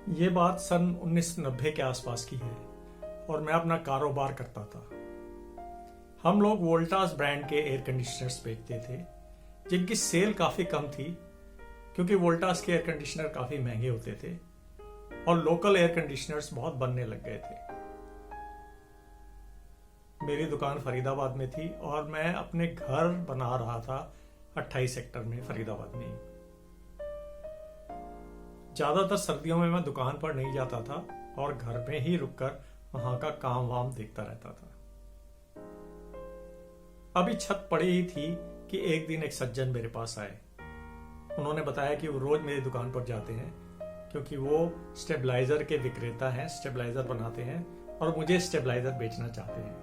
ये बात सन 1990 के आसपास की है और मैं अपना कारोबार करता था। हम लोग वोल्टास ब्रांड के एयर कंडीशनर्स बेचते थे जिनकी सेल काफ़ी कम थी क्योंकि वोल्टास के एयर कंडीशनर काफ़ी महंगे होते थे और लोकल एयर कंडीशनर्स बहुत बनने लग गए थे। मेरी दुकान फरीदाबाद में थी और मैं अपने घर बना रहा था 28 सेक्टर में फरीदाबाद में ही। ज्यादातर सर्दियों में मैं दुकान पर नहीं जाता था और घर में ही रुककर वहां का काम वाम देखता रहता था। अभी छत पड़ी ही थी कि एक दिन एक सज्जन मेरे पास आए। उन्होंने बताया कि वो रोज मेरी दुकान पर जाते हैं क्योंकि वो स्टेबलाइजर के विक्रेता हैं, स्टेबलाइजर बनाते हैं और मुझे स्टेबलाइजर बेचना चाहते हैं।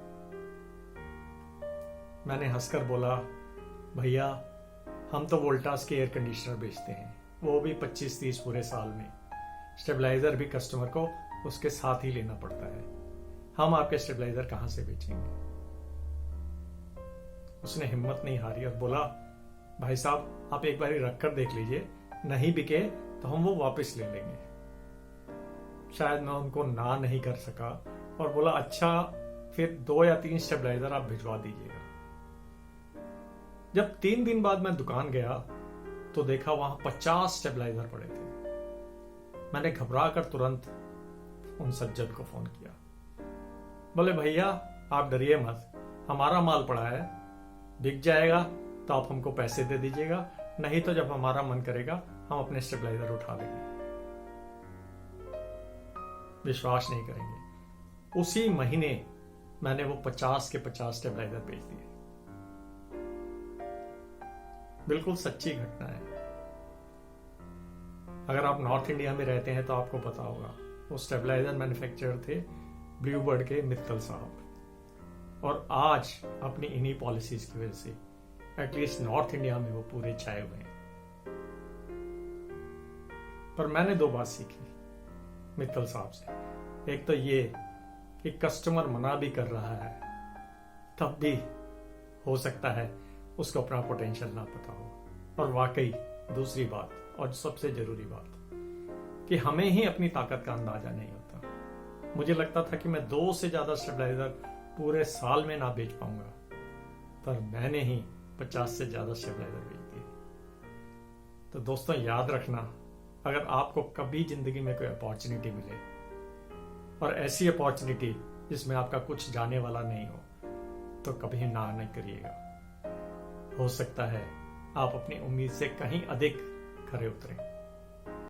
मैंने हंसकर बोला, भैया हम तो वोल्टास के एयर कंडीशनर बेचते हैं, वो भी 25-30 पूरे साल में। स्टेबलाइजर भी कस्टमर को उसके साथ ही लेना पड़ता है, हम आपके स्टेबलाइजर कहां से बेचेंगे। उसने हिम्मत नहीं हारी और बोला, भाई साहब आप एक बार रख कर देख लीजिए, नहीं बिके तो हम वो वापस ले लेंगे। शायद मैं उनको ना नहीं कर सका और बोला, अच्छा फिर 2 या 3 स्टेबलाइजर आप भिजवा दीजिएगा। जब 3 दिन बाद मैं दुकान गया तो देखा वहां 50 स्टेबलाइजर पड़े थे। मैंने घबरा कर तुरंत उन सज्जन को फोन किया। बोले, भैया आप डरिए मत, हमारा माल पड़ा है, बिक जाएगा तो आप हमको पैसे दे दीजिएगा, नहीं तो जब हमारा मन करेगा हम अपने स्टेबलाइजर उठा लेंगे। विश्वास नहीं करेंगे, उसी महीने मैंने वो 50 के 50 स्टेबलाइजर बेच दिए। बिल्कुल सच्ची घटना है। अगर आप नॉर्थ इंडिया में रहते हैं तो आपको पता होगा, वो स्टेबलाइजर मैन्युफैक्चरर थे ब्लूबर्ड के मित्तल साहब, और आज अपनी इन्हीं पॉलिसीज की वजह से एटलीस्ट नॉर्थ इंडिया में वो पूरे छाए हुए हैं। पर मैंने 2 बात सीखी मित्तल साहब से। एक तो ये कि कस्टमर मना भी कर रहा है तब भी हो सकता है उसको अपना पोटेंशियल ना पता हो। और वाकई दूसरी बात और सबसे जरूरी बात कि हमें ही अपनी ताकत का अंदाजा नहीं होता। मुझे लगता था कि मैं 2 से ज्यादा स्टेबलाइजर पूरे साल में ना बेच पाऊंगा, पर मैंने ही 50 से ज्यादा स्टेबलाइजर बेच दिए। तो दोस्तों याद रखना, अगर आपको कभी जिंदगी में कोई अपॉर्चुनिटी मिले और ऐसी अपॉर्चुनिटी जिसमें आपका कुछ जाने वाला नहीं हो, तो कभी ना नहीं करिएगा। हो सकता है आप अपनी उम्मीद से कहीं अधिक खरे उतरें।